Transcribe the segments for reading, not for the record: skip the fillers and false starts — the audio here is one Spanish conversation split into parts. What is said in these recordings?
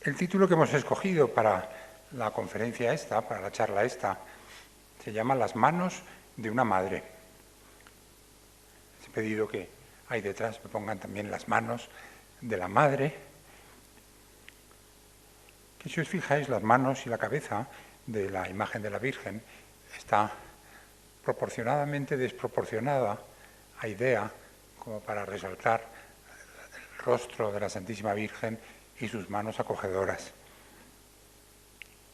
El título que hemos escogido para la conferencia esta, para la charla esta, se llama Las manos de una madre. He pedido que ahí detrás me pongan también las manos de la madre, que si os fijáis las manos y la cabeza de la imagen de la Virgen está proporcionadamente desproporcionada a idea como para resaltar el rostro de la Santísima Virgen y sus manos acogedoras.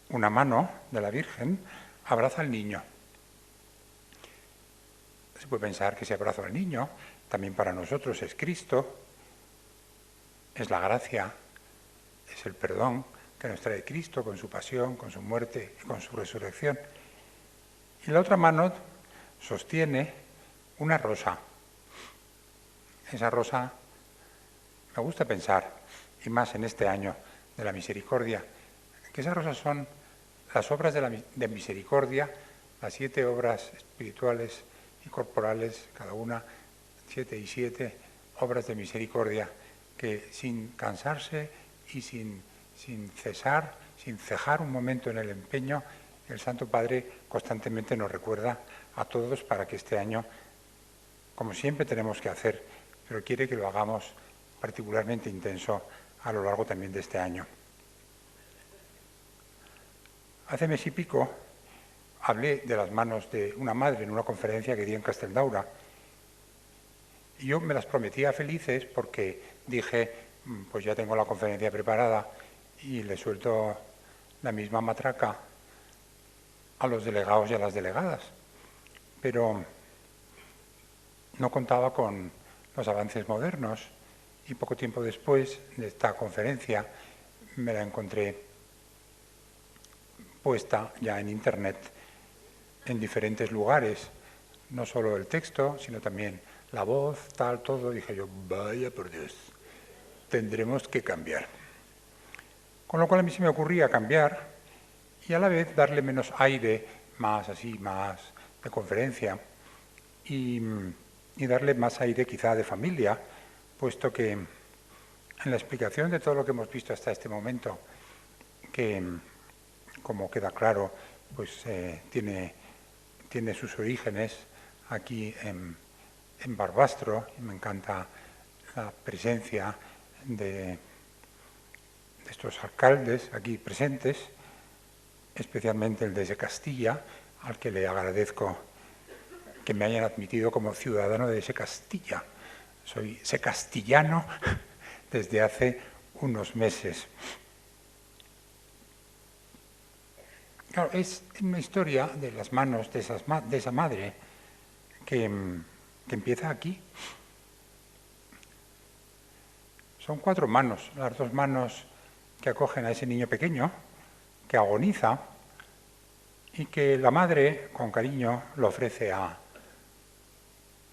Una mano de la Virgen abraza al niño. Se puede pensar que ese abrazo al niño también para nosotros es Cristo, es la gracia, es el perdón que nos trae Cristo con su pasión, con su muerte y con su resurrección. Y la otra mano sostiene una rosa. Esa rosa me gusta pensar, y más en este año de la misericordia, que esas rosas son las obras de misericordia, las 7 obras espirituales y corporales, cada una 7 y 7 obras de misericordia, que sin cansarse y sin cesar, sin cejar un momento en el empeño, el Santo Padre constantemente nos recuerda a todos para que este año, como siempre tenemos que hacer, pero quiere que lo hagamos particularmente intenso a lo largo también de este año. Hace mes y pico hablé de las manos de una madre en una conferencia que di en Casteldaura. Y yo me las prometía felices porque dije, pues ya tengo la conferencia preparada y le suelto la misma matraca a los delegados y a las delegadas. Pero no contaba con los avances modernos y poco tiempo después de esta conferencia me la encontré puesta ya en internet en diferentes lugares, no solo el texto, sino también la voz, tal, todo. Dije yo, vaya por Dios, tendremos que cambiar. Con lo cual a mí se me ocurría cambiar y a la vez darle menos aire, más así, más de conferencia y darle más aire quizá de familia, puesto que en la explicación de todo lo que hemos visto hasta este momento, que como queda claro, pues tiene sus orígenes aquí en Barbastro, y me encanta la presencia de estos alcaldes aquí presentes, especialmente el de Castilla, al que le agradezco que me hayan admitido como ciudadano de Castilla. Soy secastillano desde hace unos meses. Claro, es una historia de las manos de esa madre que empieza aquí. Son 4 manos, las 2 manos que acogen a ese niño pequeño, que agoniza, y que la madre, con cariño, lo ofrece a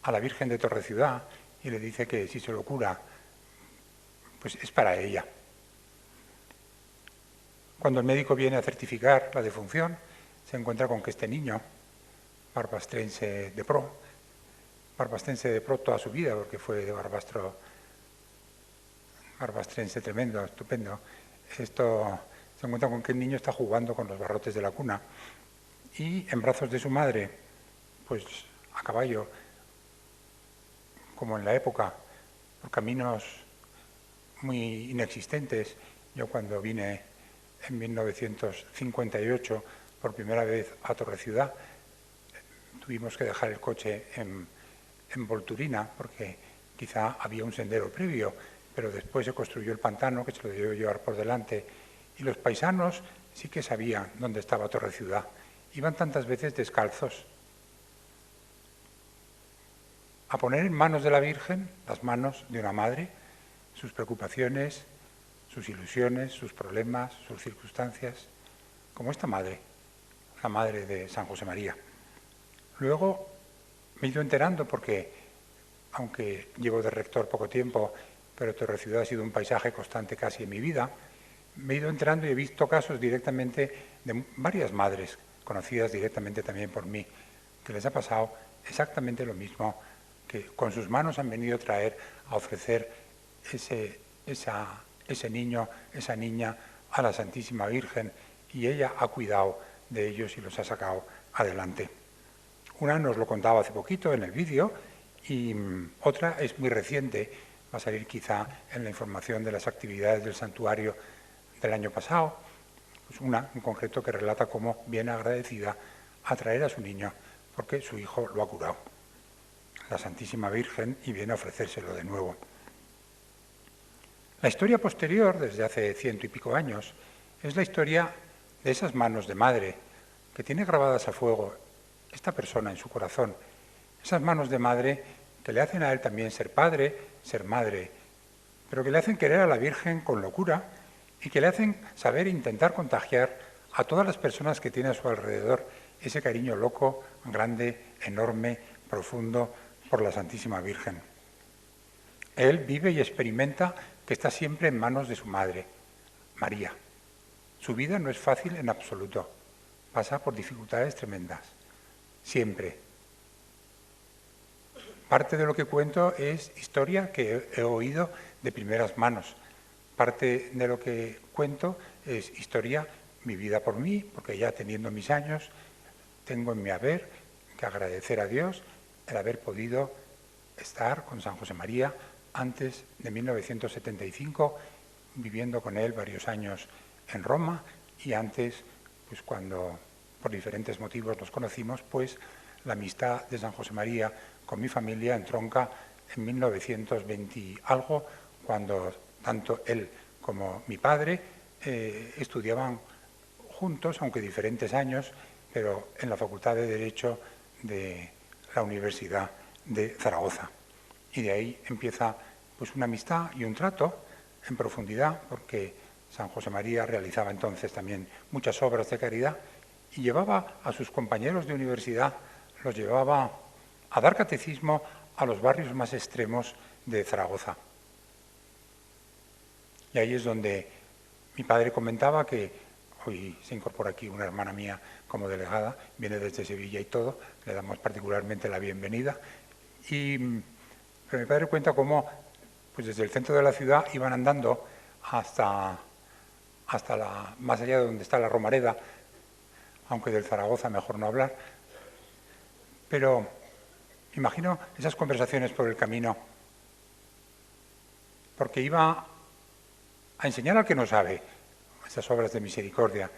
la Virgen de Torreciudad y le dice que si se lo cura, pues es para ella. Cuando el médico viene a certificar la defunción, se encuentra con que este niño, barbastrense de pro toda su vida, porque fue de Barbastro, barbastrense tremendo, estupendo, se encuentra con que el niño está jugando con los barrotes de la cuna y en brazos de su madre, pues a caballo, como en la época, por caminos muy inexistentes. Yo cuando vine en 1958 por primera vez a Torreciudad, tuvimos que dejar el coche en Volturina porque quizá había un sendero previo, pero después se construyó el pantano que se lo debió llevar por delante y los paisanos sí que sabían dónde estaba Torreciudad. Iban tantas veces descalzos a poner en manos de la Virgen, las manos de una madre, sus preocupaciones, sus ilusiones, sus problemas, sus circunstancias, como esta madre, la madre de San José María. Luego me he ido enterando porque, aunque llevo de rector poco tiempo, pero Torreciudad ha sido un paisaje constante casi en mi vida, me he ido enterando y he visto casos directamente de varias madres, conocidas directamente también por mí, que les ha pasado exactamente lo mismo, que con sus manos han venido a traer, a ofrecer ese niño, esa niña a la Santísima Virgen y ella ha cuidado de ellos y los ha sacado adelante. Una nos lo contaba hace poquito en el vídeo y otra es muy reciente, va a salir quizá en la información de las actividades del santuario del año pasado, pues una en concreto que relata cómo viene agradecida a traer a su niño porque su hijo lo ha curado, la Santísima Virgen, y viene a ofrecérselo de nuevo. La historia posterior, desde hace 100 y pico años, es la historia de esas manos de madre que tiene grabadas a fuego esta persona en su corazón, esas manos de madre que le hacen a él también ser padre, ser madre, pero que le hacen querer a la Virgen con locura y que le hacen saber e intentar contagiar a todas las personas que tiene a su alrededor ese cariño loco, grande, enorme, profundo por la Santísima Virgen. Él vive y experimenta que está siempre en manos de su madre, María. Su vida no es fácil en absoluto, pasa por dificultades tremendas, siempre. Parte de lo que cuento es historia que he oído de primeras manos. Parte de lo que cuento es historia vivida por mí, porque ya teniendo mis años, tengo en mi haber que agradecer a Dios el haber podido estar con San José María antes de 1975, viviendo con él varios años en Roma, y antes, pues cuando por diferentes motivos nos conocimos, pues la amistad de San José María con mi familia entronca en 1920 y algo, cuando tanto él como mi padre estudiaban juntos, aunque diferentes años, pero en la Facultad de Derecho de la Universidad de Zaragoza. Y de ahí empieza pues una amistad y un trato en profundidad, porque San José María realizaba entonces también muchas obras de caridad y llevaba a sus compañeros de universidad, los llevaba a dar catecismo a los barrios más extremos de Zaragoza. Y ahí es donde mi padre comentaba que hoy se incorpora aquí una hermana mía como delegada, viene desde Sevilla y todo, le damos particularmente la bienvenida. Pero mi padre cuenta cómo pues desde el centro de la ciudad iban andando hasta más allá de donde está la Romareda, aunque del Zaragoza mejor no hablar. Pero imagino esas conversaciones por el camino, porque iba a enseñar al que no sabe estas obras de misericordia,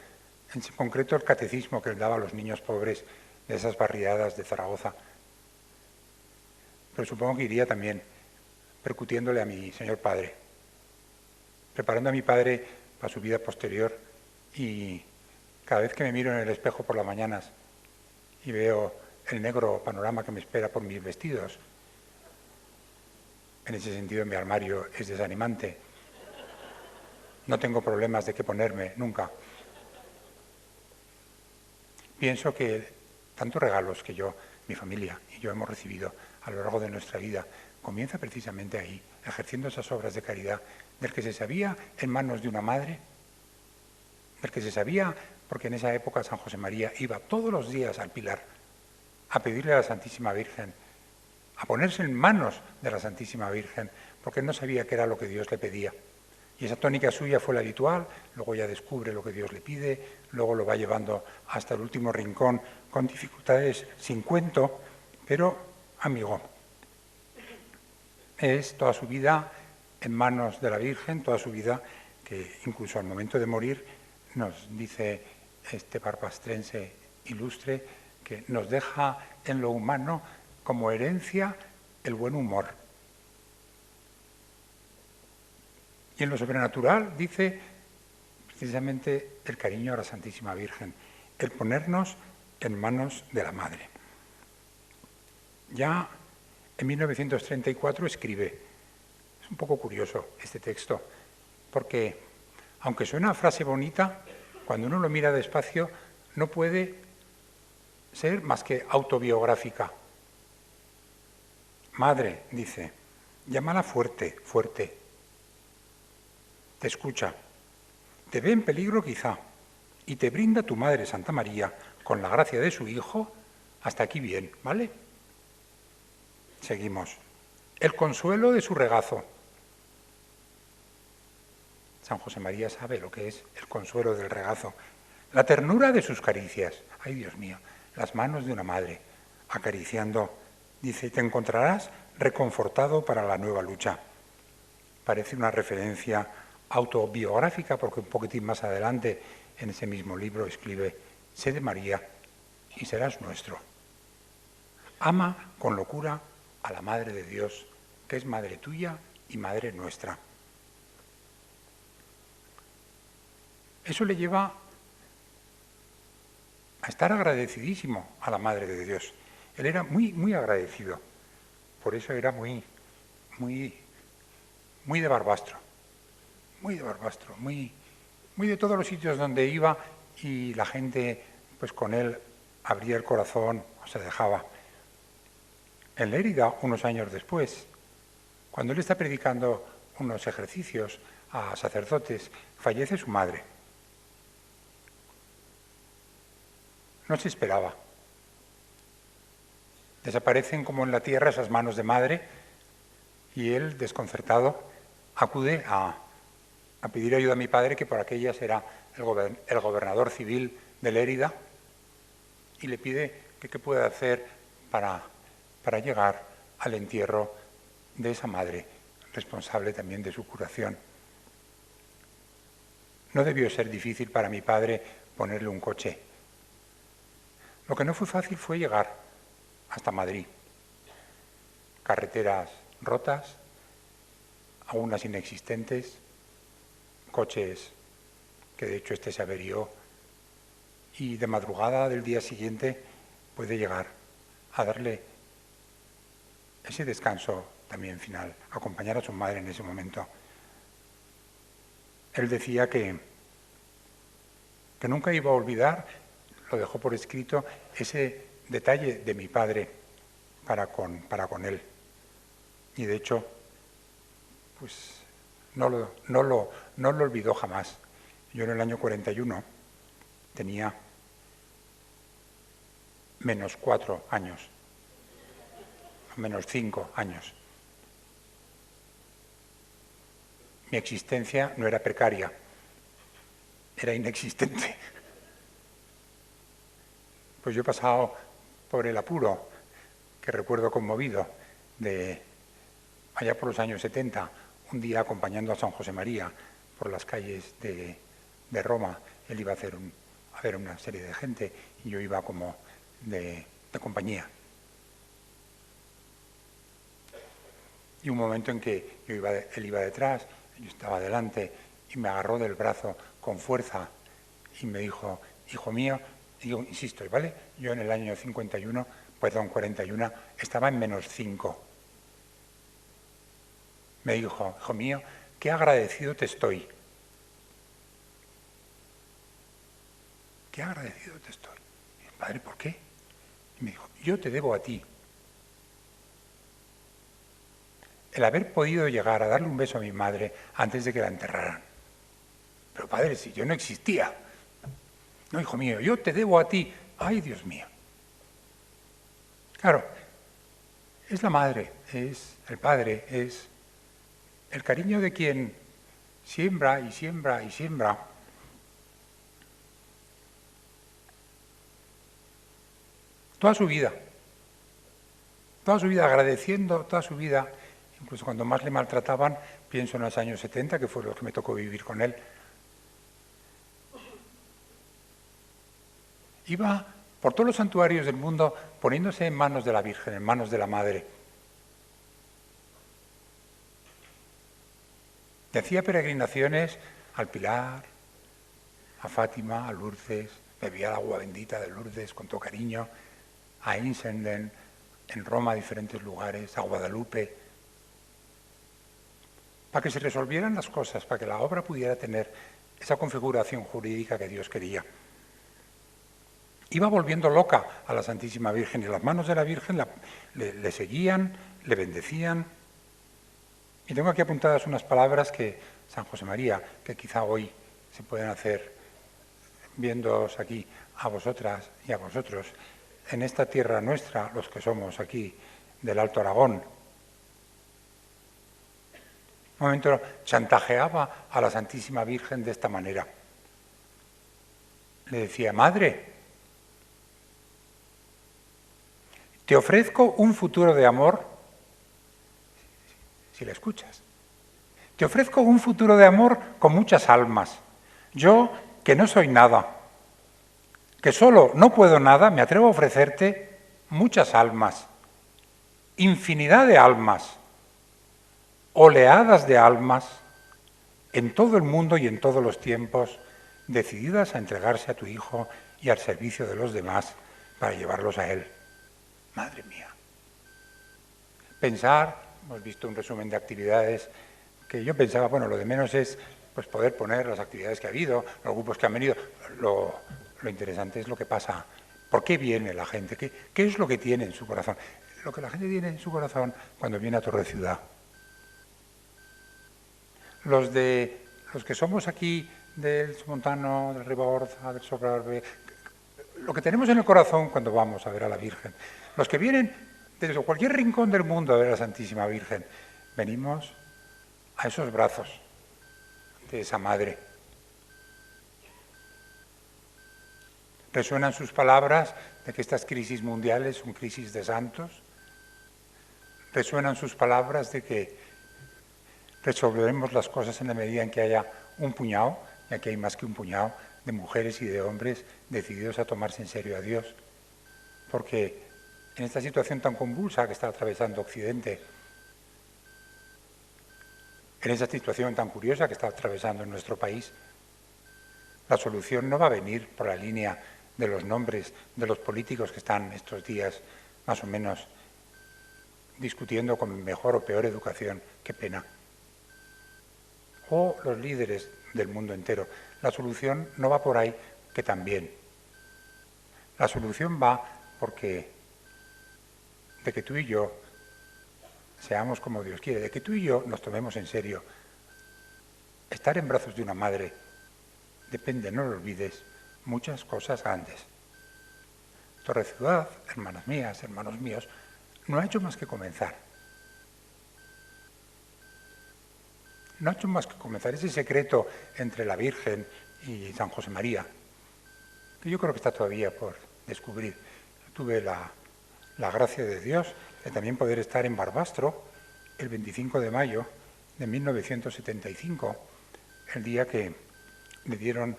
en concreto el catecismo que él daba a los niños pobres de esas barriadas de Zaragoza. Pero supongo que iría también percutiéndole a mi señor padre, preparando a mi padre para su vida posterior, y cada vez que me miro en el espejo por las mañanas y veo el negro panorama que me espera por mis vestidos, en ese sentido mi armario es desanimante, no tengo problemas de qué ponerme, nunca. Pienso que tantos regalos que mi familia y yo hemos recibido a lo largo de nuestra vida, comienza precisamente ahí, ejerciendo esas obras de caridad, del que se sabía en manos de una madre, del que se sabía porque en esa época San José María iba todos los días al Pilar a pedirle a la Santísima Virgen, a ponerse en manos de la Santísima Virgen, porque él no sabía qué era lo que Dios le pedía. Y esa tónica suya fue la habitual, luego ya descubre lo que Dios le pide, luego lo va llevando hasta el último rincón con dificultades sin cuento, pero amigo, es toda su vida en manos de la Virgen, toda su vida, que incluso al momento de morir nos dice este barbastrense ilustre que nos deja en lo humano como herencia el buen humor. Y en lo sobrenatural dice precisamente el cariño a la Santísima Virgen, el ponernos en manos de la Madre. Ya en 1934 escribe, es un poco curioso este texto, porque aunque suena a frase bonita, cuando uno lo mira despacio no puede ser más que autobiográfica. Madre, dice, llámala fuerte, fuerte. Te escucha, te ve en peligro quizá, y te brinda tu Madre Santa María, con la gracia de su Hijo, hasta aquí bien, ¿vale? Seguimos. El consuelo de su regazo. San José María sabe lo que es el consuelo del regazo, la ternura de sus caricias. Ay, Dios mío, las manos de una madre acariciando. Dice, te encontrarás reconfortado para la nueva lucha. Parece una referencia autobiográfica porque un poquitín más adelante en ese mismo libro escribe, sé de María y serás nuestro. Ama con locura a la Madre de Dios, que es madre tuya y madre nuestra. Eso le lleva a estar agradecidísimo a la Madre de Dios. Él era muy, muy agradecido. Por eso era muy de Barbastro. Muy de Barbastro. Muy de todos los sitios donde iba y la gente, pues con él, abría el corazón o se dejaba. En Lérida, unos años después, cuando él está predicando unos ejercicios a sacerdotes, fallece su madre. No se esperaba. Desaparecen como en la tierra esas manos de madre y él, desconcertado, acude a pedir ayuda a mi padre, que por aquellas era el gobernador civil de Lérida, y le pide que qué puede hacer para llegar al entierro de esa madre, responsable también de su curación. No debió ser difícil para mi padre ponerle un coche. Lo que no fue fácil fue llegar hasta Madrid. Carreteras rotas, algunas inexistentes, coches que de hecho este se averió, y de madrugada del día siguiente puede llegar a darle ese descanso también final, acompañar a su madre en ese momento. Él decía que nunca iba a olvidar, lo dejó por escrito, ese detalle de mi padre para con él. Y de hecho, pues no lo olvidó jamás. Yo en el año 41 tenía -4 años, -5 años. Mi existencia no era precaria, era inexistente. Pues yo he pasado por el apuro, que recuerdo conmovido, de allá por los años 70, un día acompañando a San José María por las calles de Roma. Él iba a ver una serie de gente y yo iba como de compañía. Y un momento en que él iba detrás, yo estaba delante, y me agarró del brazo con fuerza y me dijo, hijo mío, digo, insisto, ¿vale? Yo en el año 41 estaba en -5. Me dijo, hijo mío, qué agradecido te estoy. Qué agradecido te estoy. Y dije, padre, ¿por qué? Y me dijo, yo te debo a ti. El haber podido llegar a darle un beso a mi madre antes de que la enterraran. Pero padre, si yo no existía. No, hijo mío, yo te debo a ti. Ay, Dios mío. Claro, es la madre, es el padre, es el cariño de quien siembra y siembra y siembra. Toda su vida agradeciendo, toda su vida, incluso cuando más le maltrataban, pienso en los años 70, que fue lo que me tocó vivir con él. Iba por todos los santuarios del mundo poniéndose en manos de la Virgen, en manos de la Madre. Y hacía peregrinaciones al Pilar, a Fátima, a Lourdes, bebía el agua bendita de Lourdes con todo cariño, a Einsenden, en Roma, a diferentes lugares, a Guadalupe, para que se resolvieran las cosas, para que la obra pudiera tener esa configuración jurídica que Dios quería. Iba volviendo loca a la Santísima Virgen y las manos de la Virgen le seguían, le bendecían. Y tengo aquí apuntadas unas palabras que San José María, que quizá hoy se pueden hacer viéndoos aquí a vosotras y a vosotros, en esta tierra nuestra, los que somos aquí del Alto Aragón. un momento chantajeaba a la Santísima Virgen de esta manera. Le decía: Madre, te ofrezco un futuro de amor, si la escuchas, te ofrezco un futuro de amor con muchas almas. Yo, que no soy nada, que solo no puedo nada, me atrevo a ofrecerte muchas almas, infinidad de almas, oleadas de almas, en todo el mundo y en todos los tiempos, decididas a entregarse a tu Hijo y al servicio de los demás para llevarlos a Él. Madre mía. Pensar, hemos visto un resumen de actividades que yo pensaba, bueno, lo de menos es pues poder poner las actividades que ha habido, los grupos que han venido. Lo interesante es lo que pasa. ¿Por qué viene la gente? ¿Qué es lo que tiene en su corazón? Lo que la gente tiene en su corazón cuando viene a Torre Ciudad. Los que somos aquí del Somontano, del Ribagorza, del Sobrarbe, lo que tenemos en el corazón cuando vamos a ver a la Virgen. Los que vienen desde cualquier rincón del mundo a ver a la Santísima Virgen, venimos a esos brazos de esa Madre. Resuenan sus palabras de que estas crisis mundiales son crisis de santos. Resuenan sus palabras de que resolveremos las cosas en la medida en que haya un puñado, y aquí hay más que un puñado, de mujeres y de hombres decididos a tomarse en serio a Dios. Porque en esta situación tan convulsa que está atravesando Occidente, en esa situación tan curiosa que está atravesando en nuestro país, la solución no va a venir por la línea de los nombres de los políticos que están estos días más o menos discutiendo con mejor o peor educación, qué pena, o los líderes del mundo entero. La solución no va por ahí, que también. La solución va de que tú y yo seamos como Dios quiere, de que tú y yo nos tomemos en serio. Estar en brazos de una madre depende, no lo olvides, muchas cosas grandes. Torre Ciudad, hermanas mías, hermanos míos, no ha hecho más que comenzar. No ha hecho más que comenzar ese secreto entre la Virgen y San José María, que yo creo que está todavía por descubrir. Tuve la gracia de Dios de también poder estar en Barbastro el 25 de mayo de 1975, el día que le dieron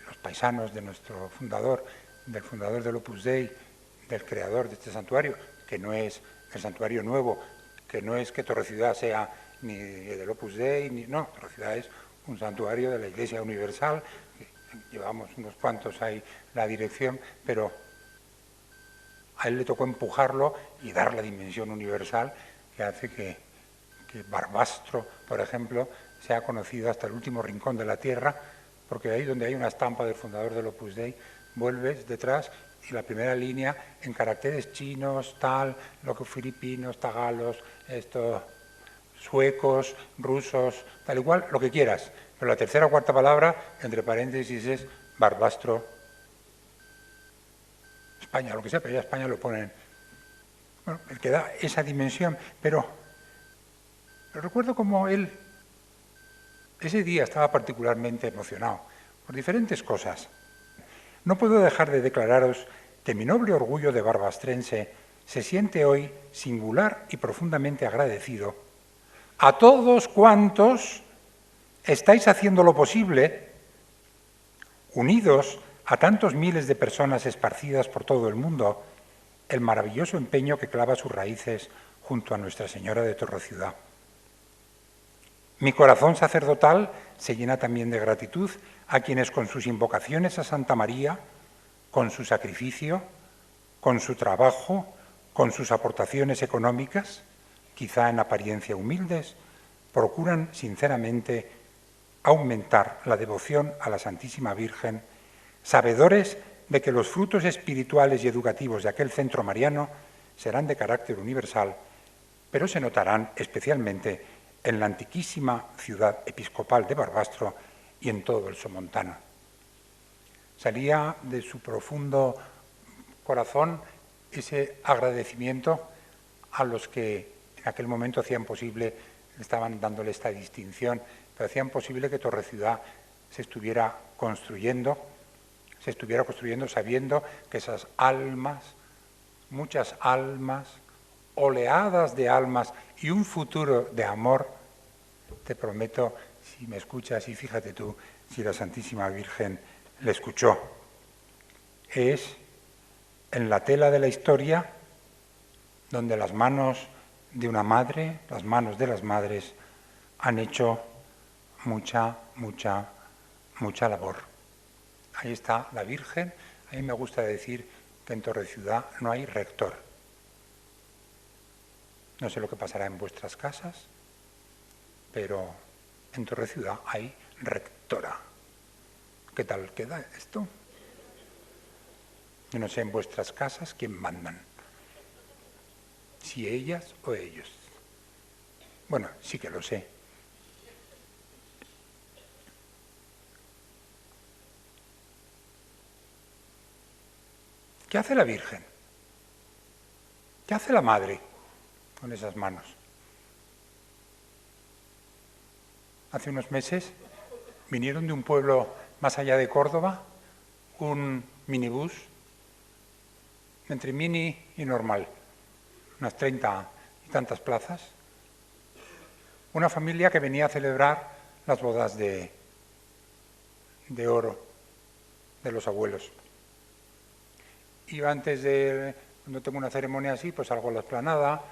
los paisanos de nuestro fundador, del fundador del Opus Dei, del creador de este santuario, que no es el santuario nuevo, que no es que Torre Ciudad sea ni del Opus Dei, no, Torre Ciudad es un santuario de la Iglesia Universal, llevamos unos cuantos ahí la dirección, pero a él le tocó empujarlo y dar la dimensión universal que hace que Barbastro, por ejemplo, sea conocido hasta el último rincón de la tierra, porque ahí donde hay una estampa del fundador del Opus Dei, vuelves detrás y la primera línea en caracteres chinos, tal, lo que filipinos, tagalos, suecos, rusos, tal igual, lo que quieras. Pero la tercera o cuarta palabra, entre paréntesis, es Barbastro, España, lo que sea, pero ya España lo ponen. Bueno, el que da esa dimensión, pero recuerdo como él ese día estaba particularmente emocionado por diferentes cosas. No puedo dejar de declararos que mi noble orgullo de barbastrense se siente hoy singular y profundamente agradecido a todos cuantos estáis haciendo lo posible, unidos a tantos miles de personas esparcidas por todo el mundo, el maravilloso empeño que clava sus raíces junto a Nuestra Señora de Torre Ciudad. Mi corazón sacerdotal se llena también de gratitud a quienes con sus invocaciones a Santa María, con su sacrificio, con su trabajo, con sus aportaciones económicas, quizá en apariencia humildes, procuran sinceramente aumentar la devoción a la Santísima Virgen, sabedores de que los frutos espirituales y educativos de aquel centro mariano serán de carácter universal, pero se notarán especialmente en la antiquísima ciudad episcopal de Barbastro y en todo el Somontano. Salía de su profundo corazón ese agradecimiento a los que en aquel momento hacían posible estaban dándole esta distinción, pero hacían posible que Torreciudad se estuviera construyendo sabiendo que esas almas, muchas almas, oleadas de almas y un futuro de amor, te prometo, si me escuchas, y fíjate tú, si la Santísima Virgen le escuchó, es en la tela de la historia donde las manos de una madre, las manos de las madres, han hecho mucha labor. Ahí está la Virgen. A mí me gusta decir que en Torreciudad no hay rector. No sé lo que pasará en vuestras casas, pero en Torreciudad hay rectora. ¿Qué tal queda esto? Yo no sé en vuestras casas quién mandan, si ellas o ellos. Bueno, sí que lo sé. ¿Qué hace la Virgen? ¿Qué hace la Madre con esas manos? Hace unos meses vinieron de un pueblo más allá de Córdoba un minibús entre mini y normal, unas 30 y tantas plazas, una familia que venía a celebrar las bodas de oro de los abuelos. Y antes de, cuando tengo una ceremonia así, pues salgo a la explanada,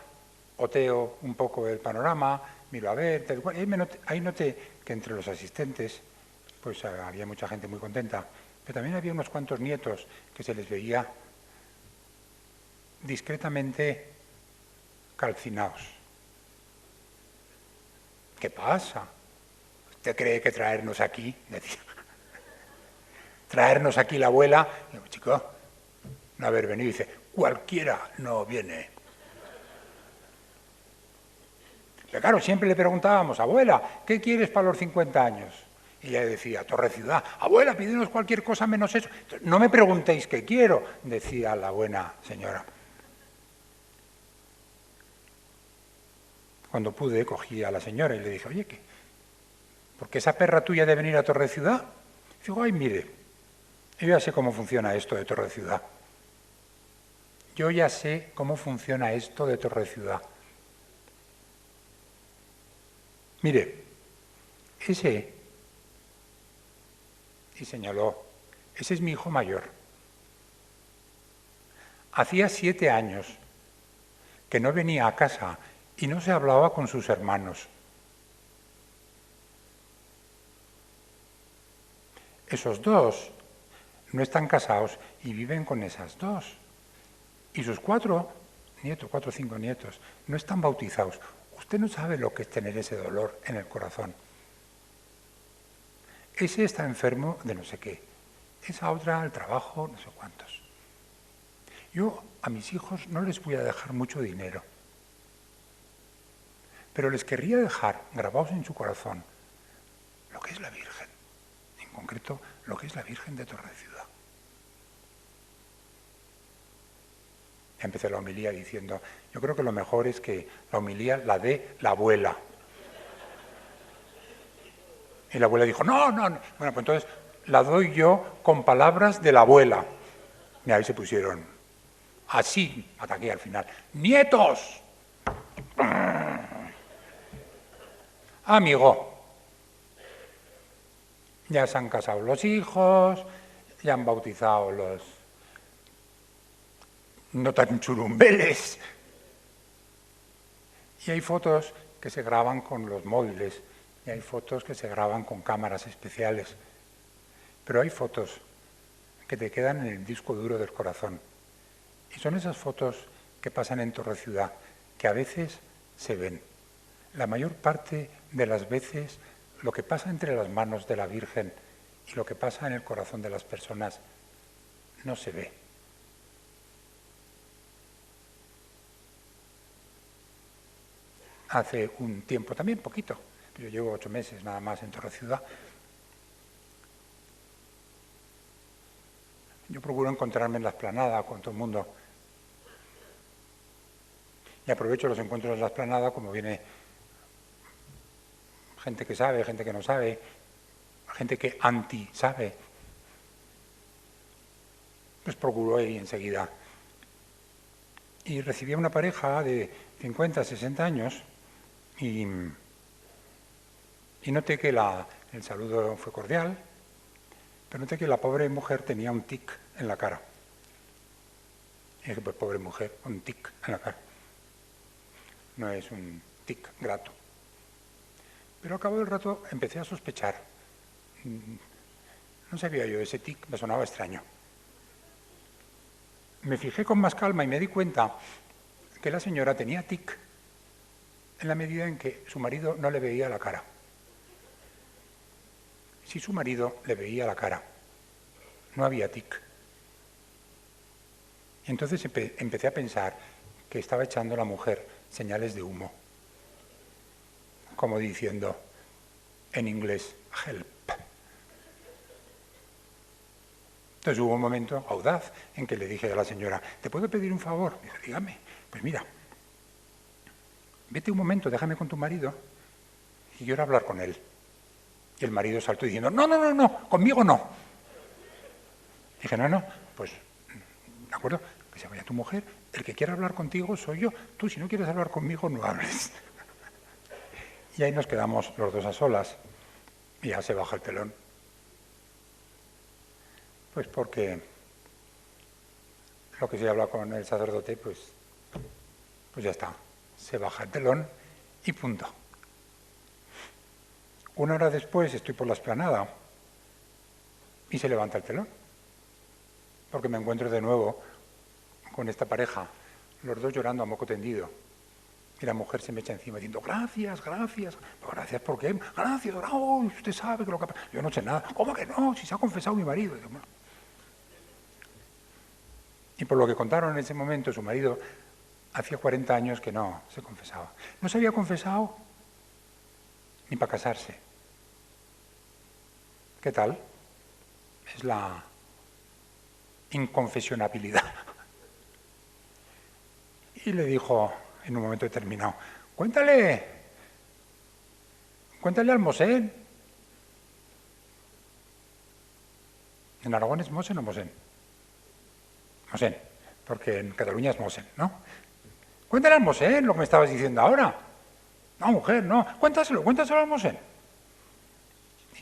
oteo un poco el panorama, miro a ver, ahí noté que entre los asistentes pues había mucha gente muy contenta, pero también había unos cuantos nietos que se les veía discretamente calcinados. ¿Qué pasa? ¿Usted cree que traernos aquí? Decía. Traernos aquí la abuela. Digo, chico, no haber venido. Dice, cualquiera no viene. Pero claro, siempre le preguntábamos, abuela, ¿qué quieres para los 50 años? Y ella decía, Torreciudad. Abuela, pídenos cualquier cosa menos eso. No me preguntéis qué quiero, decía la buena señora. Cuando pude, cogí a la señora y le dije, oye, ¿qué? ¿Por qué esa perra tuya de venir a Torreciudad? Digo, ay, mire, yo ya sé cómo funciona esto de Torreciudad. Yo ya sé cómo funciona esto de Torreciudad. Mire, ese, y señaló, ese es mi hijo mayor. Hacía 7 años que no venía a casa y no se hablaba con sus hermanos. Esos dos no están casados y viven con esas dos. Y sus 4 nietos, 4 o 5 nietos, no están bautizados. Usted no sabe lo que es tener ese dolor en el corazón. Ese está enfermo de no sé qué. Esa otra al trabajo, no sé cuántos. Yo a mis hijos no les voy a dejar mucho dinero, pero les querría dejar grabados en su corazón lo que es la Virgen, en concreto lo que es la Virgen de Torreciudad. Empecé la homilía diciendo, yo creo que lo mejor es que la homilía la dé la abuela. Y la abuela dijo, no. Bueno, pues entonces la doy yo con palabras de la abuela. Y ahí se pusieron así, ataqué al final. ¡Nietos! Amigo, ya se han casado los hijos, ya han bautizado los no tan churumbeles. Y hay fotos que se graban con los móviles, y hay fotos que se graban con cámaras especiales. Pero hay fotos que te quedan en el disco duro del corazón. Y son esas fotos que pasan en Torreciudad, que a veces se ven. La mayor parte de las veces lo que pasa entre las manos de la Virgen y lo que pasa en el corazón de las personas no se ve. Hace un tiempo, también poquito, yo llevo 8 meses nada más en Torreciudad, yo procuro encontrarme en la explanada con todo el mundo. Y aprovecho los encuentros en la explanada, como viene gente que sabe, gente que no sabe, gente que anti-sabe. Pues procuró ir enseguida. Y recibí a una pareja de 50, 60 años y noté que el saludo fue cordial, pero noté que la pobre mujer tenía un tic en la cara. Y dije, pues pobre mujer, un tic en la cara. No es un tic grato. Pero al cabo del rato empecé a sospechar. No sabía yo, ese tic me sonaba extraño. Me fijé con más calma y me di cuenta que la señora tenía tic en la medida en que su marido no le veía la cara. Si su marido le veía la cara, no había tic. Entonces empecé a pensar que estaba echando la mujer señales de humo, como diciendo en inglés, help. Entonces hubo un momento audaz en que le dije a la señora, ¿te puedo pedir un favor? Dice, dígame. Pues mira, vete un momento, déjame con tu marido y quiero hablar con él. Y el marido saltó diciendo, no, conmigo no. Dije, no, pues, de acuerdo, que se vaya tu mujer, el que quiera hablar contigo soy yo, tú si no quieres hablar conmigo no hables. Y ahí nos quedamos los dos a solas y ya se baja el telón. Pues porque lo que se habla con el sacerdote, pues ya está, se baja el telón y punto. Una hora después estoy por la explanada y se levanta el telón, porque me encuentro de nuevo con esta pareja, los dos llorando a moco tendido, y la mujer se me echa encima diciendo, gracias. ¿Pero gracias por qué? Gracias, oh, usted sabe que lo que ha pasado. Yo no sé nada. ¿Cómo que no? Si se ha confesado mi marido. Y por lo que contaron en ese momento, su marido hacía 40 años que no se confesaba. No se había confesado ni para casarse. ¿Qué tal? Es la inconfesionabilidad. Y le dijo en un momento determinado, cuéntale al Mosén. ¿En Aragón es Mosén o Mosén? Mosén, porque en Cataluña es Mosén, ¿no? Cuéntale al Mosén lo que me estabas diciendo ahora. No, mujer, no. Cuéntaselo al Mosén.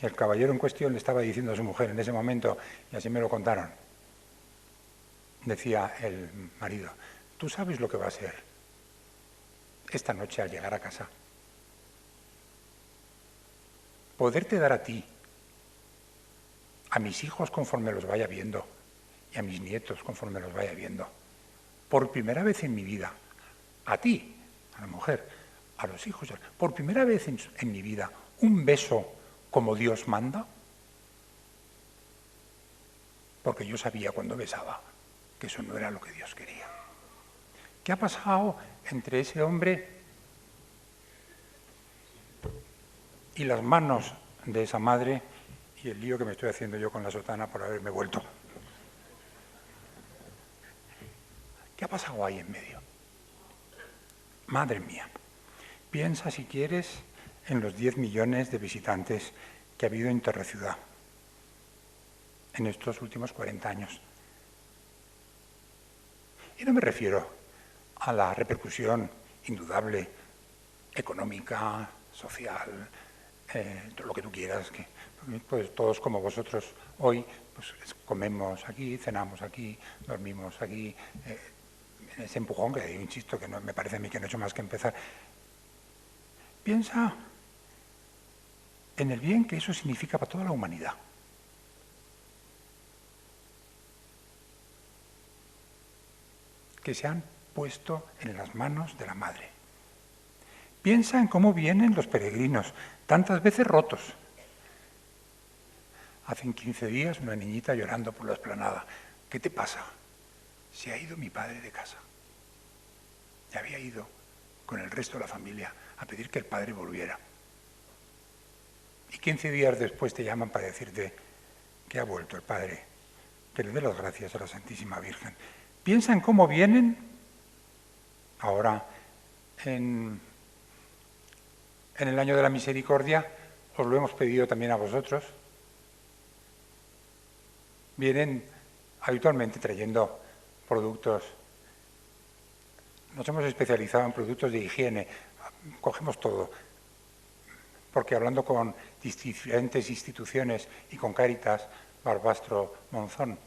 Y el caballero en cuestión le estaba diciendo a su mujer en ese momento, y así me lo contaron, decía el marido, tú sabes lo que va a ser esta noche al llegar a casa. Poderte dar a ti, a mis hijos conforme los vaya viendo, y a mis nietos conforme los vaya viendo, por primera vez en mi vida, a ti, a la mujer, a los hijos, por primera vez en mi vida, un beso como Dios manda, porque yo sabía cuando besaba que eso no era lo que Dios quería. ¿Qué ha pasado entre ese hombre y las manos de esa madre y el lío que me estoy haciendo yo con la sotana por haberme vuelto? ¿Qué ha pasado ahí en medio? Madre mía, piensa si quieres en los 10 millones de visitantes que ha habido en Interciudad en estos últimos 40 años. Y no me refiero a la repercusión indudable, económica, social, lo que tú quieras, que pues, todos como vosotros hoy pues, comemos aquí, cenamos aquí, dormimos aquí, en ese empujón que yo insisto que no, me parece a mí que no he hecho más que empezar. Piensa en el bien que eso significa para toda la humanidad. Que se han puesto en las manos de la Madre. Piensa en cómo vienen los peregrinos, tantas veces rotos. Hace 15 días una niñita llorando por la explanada. ¿Qué te pasa? Se ha ido mi padre de casa. Ya había ido con el resto de la familia a pedir que el padre volviera. Y 15 días después te llaman para decirte que ha vuelto el padre, que le dé las gracias a la Santísima Virgen. Piensa en cómo vienen ahora en En el año de la misericordia os lo hemos pedido también a vosotros. Vienen habitualmente trayendo productos. Nos hemos especializado en productos de higiene. Cogemos todo. Porque hablando con diferentes instituciones y con Cáritas, Barbastro, Monzón,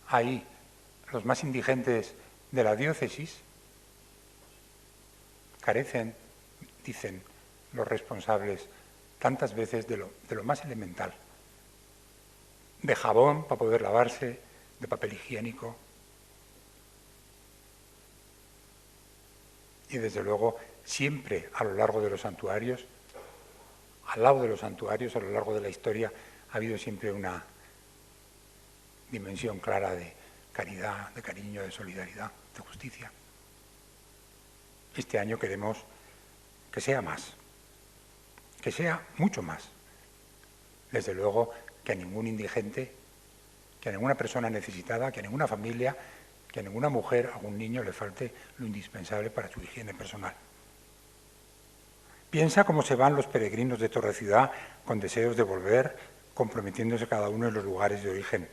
ahí los más indigentes de la diócesis carecen, dicen los responsables, tantas veces de lo más elemental. De jabón para poder lavarse, de papel higiénico. Y desde luego, siempre a lo largo de los santuarios, al lado de los santuarios, a lo largo de la historia, ha habido siempre una dimensión clara de caridad, de cariño, de solidaridad, de justicia. Este año queremos que sea más, que sea mucho más. Desde luego, que a ningún indigente, que a ninguna persona necesitada, que a ninguna familia, que a ninguna mujer, a algún niño le falte lo indispensable para su higiene personal. Piensa cómo se van los peregrinos de Torreciudad con deseos de volver, comprometiéndose cada uno en los lugares de origen.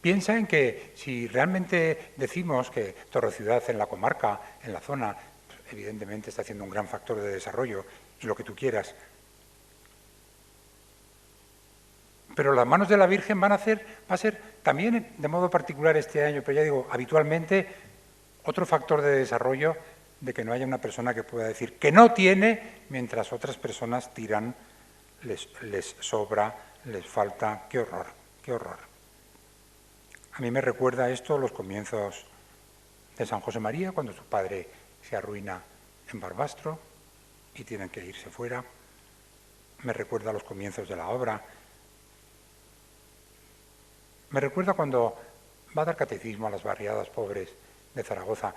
Piensa en que si realmente decimos que Torreciudad en la comarca, en la zona, pues evidentemente está siendo un gran factor de desarrollo y lo que tú quieras, pero las manos de la Virgen va a ser también de modo particular este año, pero ya digo, habitualmente otro factor de desarrollo de que no haya una persona que pueda decir que no tiene, mientras otras personas tiran, les sobra, les falta. ¡Qué horror! ¡Qué horror! A mí me recuerda esto los comienzos de San José María, cuando su padre se arruina en Barbastro y tienen que irse fuera. Me recuerda los comienzos de la obra. Me recuerda cuando va a dar catecismo a las barriadas pobres de Zaragoza.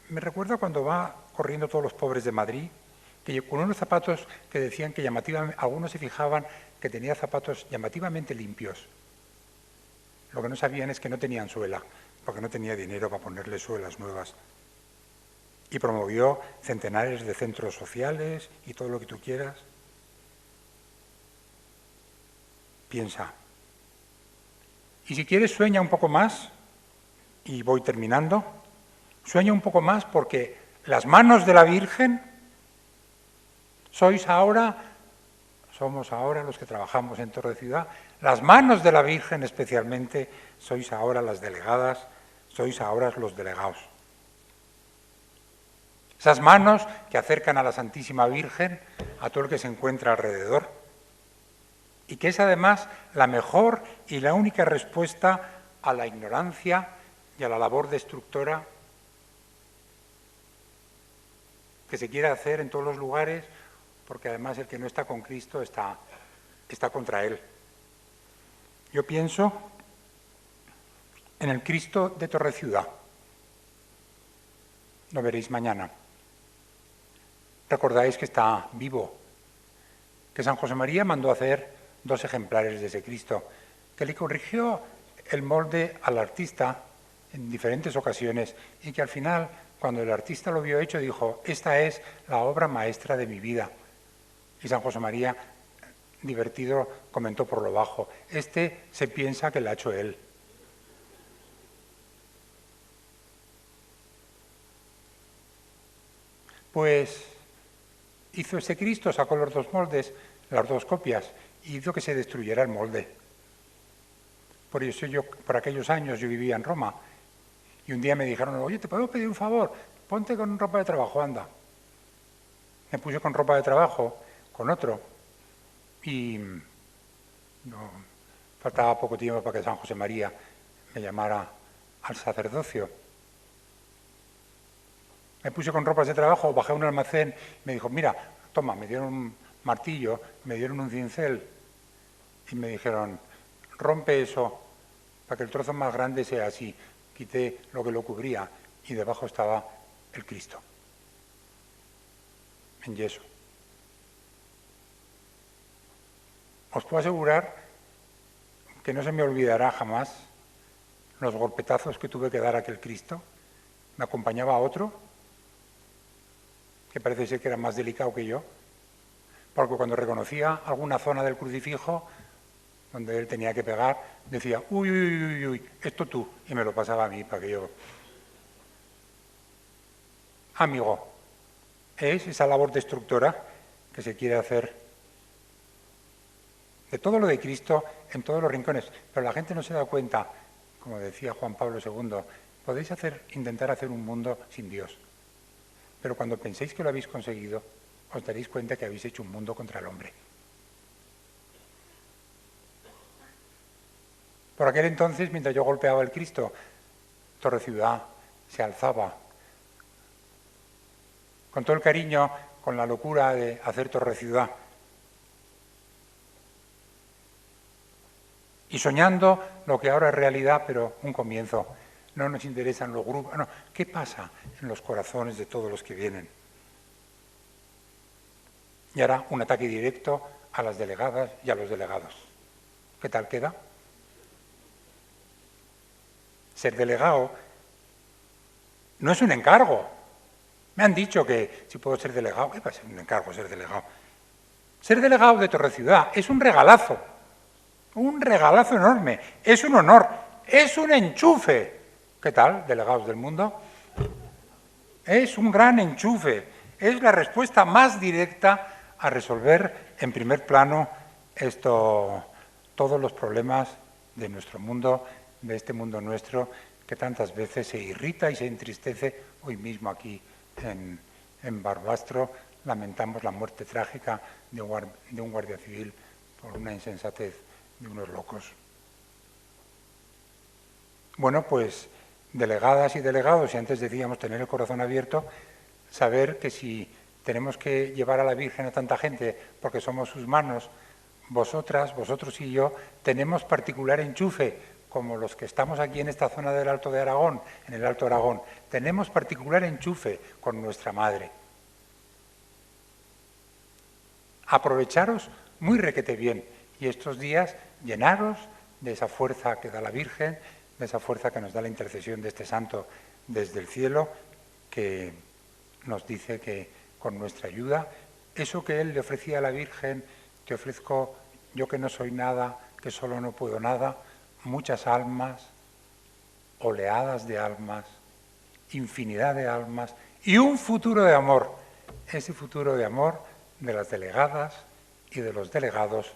Me recuerda cuando va corriendo todos los pobres de Madrid, que con unos zapatos que decían que llamativamente, algunos se fijaban que tenía zapatos llamativamente limpios. Lo que no sabían es que no tenían suela, porque no tenía dinero para ponerle suelas nuevas. Y promovió centenares de centros sociales y todo lo que tú quieras. Piensa. Y si quieres, sueña un poco más, y voy terminando, sueña un poco más porque las manos de la Virgen somos ahora los que trabajamos en Torreciudad, las manos de la Virgen especialmente, sois ahora las delegadas, sois ahora los delegados. Esas manos que acercan a la Santísima Virgen a todo el que se encuentra alrededor, y que es además la mejor y la única respuesta a la ignorancia y a la labor destructora que se quiere hacer en todos los lugares, porque además el que no está con Cristo está contra él. Yo pienso en el Cristo de Torreciudad. Lo veréis mañana. Recordáis que está vivo, que San José María mandó hacer 2 ejemplares de ese Cristo, que le corrigió el molde al artista en diferentes ocasiones y que al final, cuando el artista lo vio hecho, dijo: esta es la obra maestra de mi vida. Y San José María, divertido, comentó por lo bajo: este se piensa que lo ha hecho él. Pues hizo ese Cristo, sacó los 2 moldes, las 2 copias, y hizo que se destruyera el molde. Por eso por aquellos años yo vivía en Roma, y un día me dijeron: oye, ¿te puedo pedir un favor? Ponte con ropa de trabajo, anda. Me puse con ropa de trabajo, con otro, y no, faltaba poco tiempo para que San José María me llamara al sacerdocio. Me puse con ropas de trabajo, bajé a un almacén, me dijo: mira, toma, me dieron un martillo, me dieron un cincel y me dijeron: rompe eso para que el trozo más grande sea así. Quité lo que lo cubría y debajo estaba el Cristo, en yeso. Os puedo asegurar que no se me olvidará jamás los golpetazos que tuve que dar a aquel Cristo. Me acompañaba otro que parece ser que era más delicado que yo, porque cuando reconocía alguna zona del crucifijo donde él tenía que pegar, decía, uy, uy, uy, uy, esto tú, y me lo pasaba a mí para que yo... Amigo, es esa labor destructora que se quiere hacer de todo lo de Cristo en todos los rincones, pero la gente no se da cuenta, como decía Juan Pablo II, podéis intentar hacer un mundo sin Dios, pero cuando penséis que lo habéis conseguido, os daréis cuenta que habéis hecho un mundo contra el hombre. Por aquel entonces, mientras yo golpeaba el Cristo, Torre Ciudad se alzaba con todo el cariño, con la locura de hacer Torre Ciudad. Y soñando lo que ahora es realidad, pero un comienzo. No nos interesan los grupos. No. ¿Qué pasa en los corazones de todos los que vienen? Y ahora un ataque directo a las delegadas y a los delegados. ¿Qué tal queda? Ser delegado no es un encargo. Me han dicho que si puedo ser delegado, ¿qué va a ser un encargo ser delegado? Ser delegado de Torre Ciudad es un regalazo enorme, es un honor, es un enchufe. ¿Qué tal, delegados del mundo? Es un gran enchufe, es la respuesta más directa a resolver en primer plano todos los problemas de nuestro mundo, de este mundo nuestro, que tantas veces se irrita y se entristece. Hoy mismo aquí en Barbastro lamentamos la muerte trágica de un guardia civil por una insensatez de unos locos. Bueno, pues delegadas y delegados, y antes decíamos tener el corazón abierto, saber que si tenemos que llevar a la Virgen a tanta gente porque somos sus manos, vosotras, vosotros y yo, tenemos particular enchufe, como los que estamos aquí en esta zona del Alto de Aragón, en el Alto Aragón, tenemos particular enchufe con nuestra Madre. Aprovecharos muy requete bien y estos días llenaros de esa fuerza que da la Virgen, de esa fuerza que nos da la intercesión de este santo desde el cielo, que nos dice que con nuestra ayuda, eso que él le ofrecía a la Virgen, te ofrezco yo que no soy nada, que solo no puedo nada, muchas almas, oleadas de almas, infinidad de almas y un futuro de amor, ese futuro de amor de las delegadas y de los delegados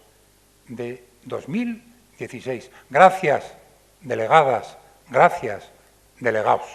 de 2016. Gracias, delegadas, gracias, delegados.